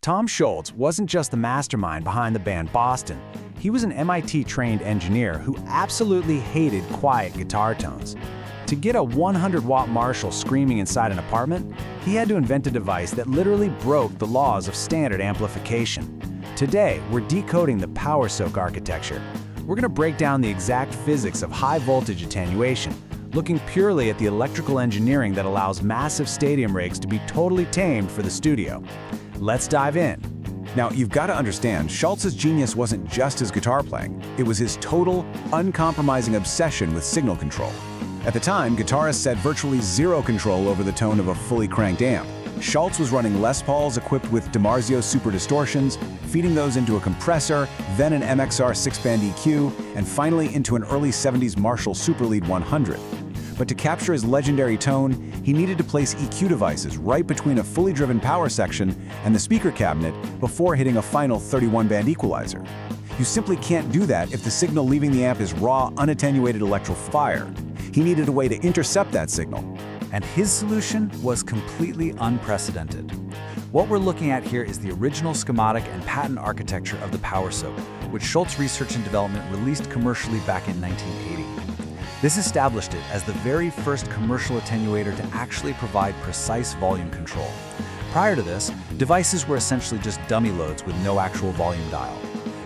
Tom Scholz wasn't just the mastermind behind the band Boston. He was an MIT-trained engineer who absolutely hated quiet guitar tones. To get a 100-watt Marshall screaming inside an apartment, he had to invent a device that literally broke the laws of standard amplification. Today, we're decoding the power soak architecture. We're going to break down the exact physics of high-voltage attenuation, looking purely at the electrical engineering that allows massive stadium rigs to be totally tamed for the studio. Let's dive in. Now, you've got to understand, Scholz's genius wasn't just his guitar playing. It was his total, uncompromising obsession with signal control. At the time, guitarists had virtually zero control over the tone of a fully cranked amp. Scholz was running Les Pauls equipped with DiMarzio super distortions, feeding those into a compressor, then an MXR 6-band EQ, and finally into an early 70s Marshall Superlead 100. But to capture his legendary tone, he needed to place EQ devices right between a fully driven power section and the speaker cabinet before hitting a final 31-band equalizer. You simply can't do that if the signal leaving the amp is raw, unattenuated electrical fire. He needed a way to intercept that signal. And his solution was completely unprecedented. What we're looking at here is the original schematic and patent architecture of the power soak, which Scholz Research and Development released commercially back in 1980. This established it as the very first commercial attenuator to actually provide precise volume control. Prior to this, devices were essentially just dummy loads with no actual volume dial.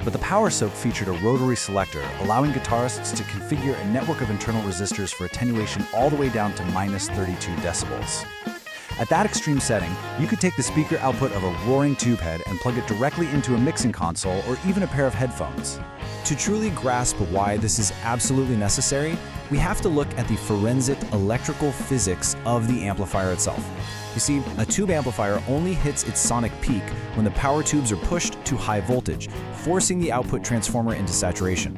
But the power soak featured a rotary selector, allowing guitarists to configure a network of internal resistors for attenuation all the way down to -32 decibels. At that extreme setting, you could take the speaker output of a roaring tube head and plug it directly into a mixing console or even a pair of headphones. To truly grasp why this is absolutely necessary, we have to look at the forensic electrical physics of the amplifier itself. You see, a tube amplifier only hits its sonic peak when the power tubes are pushed to high voltage, forcing the output transformer into saturation.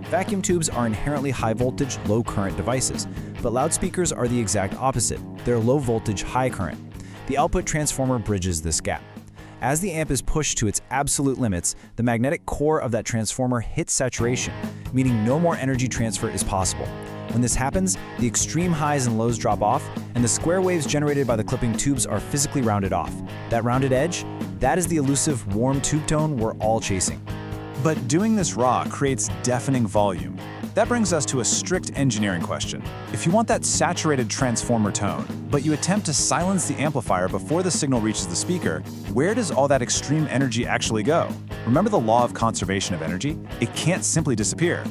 Vacuum tubes are inherently high voltage, low current devices, but loudspeakers are the exact opposite. They're low voltage, high current. The output transformer bridges this gap. As the amp is pushed to its absolute limits, the magnetic core of that transformer hits saturation, meaning no more energy transfer is possible. When this happens, the extreme highs and lows drop off, and the square waves generated by the clipping tubes are physically rounded off. That rounded edge, that is the elusive warm tube tone we're all chasing. But doing this raw creates deafening volume. That brings us to a strict engineering question. If you want that saturated transformer tone, but you attempt to silence the amplifier before the signal reaches the speaker, where does all that extreme energy actually go? Remember the law of conservation of energy? It can't simply disappear.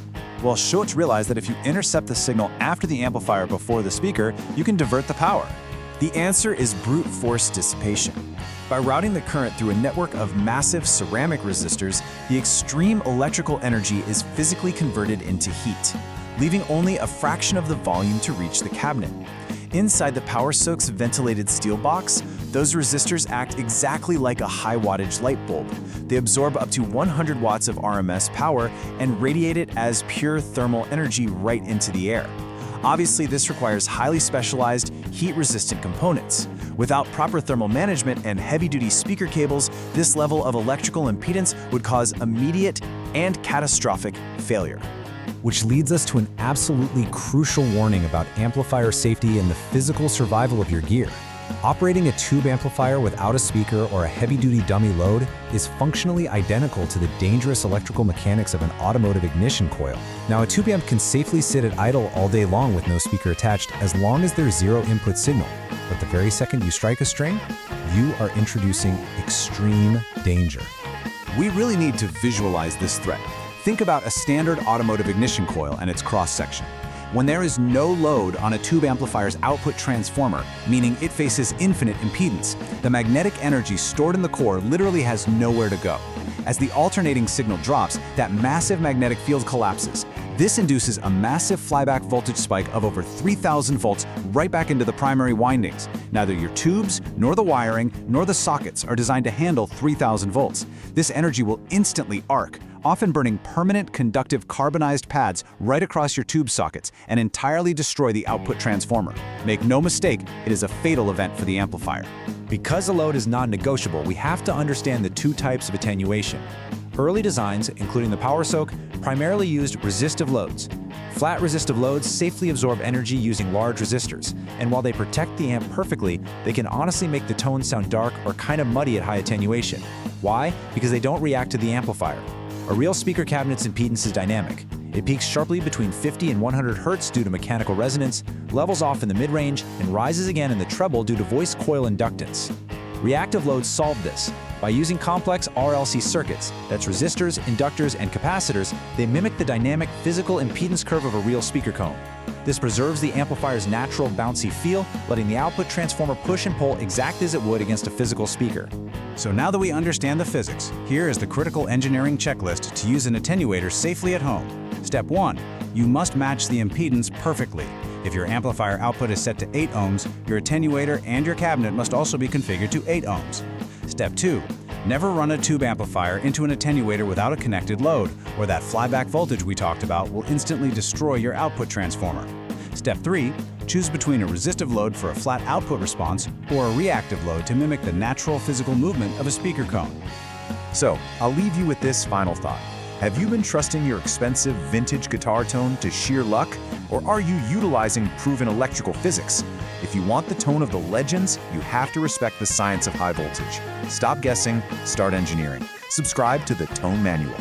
Well, Scholz realized that if you intercept the signal after the amplifier before the speaker, you can divert the power. The answer is brute force dissipation. By routing the current through a network of massive ceramic resistors, the extreme electrical energy is physically converted into heat, leaving only a fraction of the volume to reach the cabinet. Inside the power soak's ventilated steel box, those resistors act exactly like a high-wattage light bulb. They absorb up to 100 watts of RMS power and radiate it as pure thermal energy right into the air. Obviously, this requires highly specialized, heat-resistant components. Without proper thermal management and heavy-duty speaker cables, this level of electrical impedance would cause immediate and catastrophic failure. Which leads us to an absolutely crucial warning about amplifier safety and the physical survival of your gear. Operating a tube amplifier without a speaker or a heavy-duty dummy load is functionally identical to the dangerous electrical mechanics of an automotive ignition coil. Now, a tube amp can safely sit at idle all day long with no speaker attached as long as there's zero input signal. But the very second you strike a string, you are introducing extreme danger. We really need to visualize this threat. Think about a standard automotive ignition coil and its cross-section. When there is no load on a tube amplifier's output transformer, meaning it faces infinite impedance, the magnetic energy stored in the core literally has nowhere to go. As the alternating signal drops, that massive magnetic field collapses. This induces a massive flyback voltage spike of over 3,000 volts right back into the primary windings. Neither your tubes, nor the wiring, nor the sockets are designed to handle 3,000 volts. This energy will instantly arc, often burning permanent conductive carbonized pads right across your tube sockets and entirely destroy the output transformer. Make no mistake, it is a fatal event for the amplifier. Because the load is non-negotiable, we have to understand the two types of attenuation. Early designs, including the power soak, primarily used resistive loads. Flat resistive loads safely absorb energy using large resistors, and while they protect the amp perfectly, they can honestly make the tones sound dark or kind of muddy at high attenuation. Why? Because they don't react to the amplifier. A real speaker cabinet's impedance is dynamic. It peaks sharply between 50 and 100 Hz due to mechanical resonance, levels off in the mid-range, and rises again in the treble due to voice coil inductance. Reactive loads solve this. By using complex RLC circuits, that's resistors, inductors, and capacitors, they mimic the dynamic physical impedance curve of a real speaker cone. This preserves the amplifier's natural bouncy feel, letting the output transformer push and pull exactly as it would against a physical speaker. So now that we understand the physics, here is the critical engineering checklist to use an attenuator safely at home. Step 1. You must match the impedance perfectly. If your amplifier output is set to 8 ohms, your attenuator and your cabinet must also be configured to 8 ohms. Step 2. Never run a tube amplifier into an attenuator without a connected load, or that flyback voltage we talked about will instantly destroy your output transformer. Step 3. Choose between a resistive load for a flat output response or a reactive load to mimic the natural physical movement of a speaker cone. So, I'll leave you with this final thought. Have you been trusting your expensive vintage guitar tone to sheer luck? Or are you utilizing proven electrical physics? If you want the tone of the legends, you have to respect the science of high voltage. Stop guessing, start engineering. Subscribe to the Tone Manual.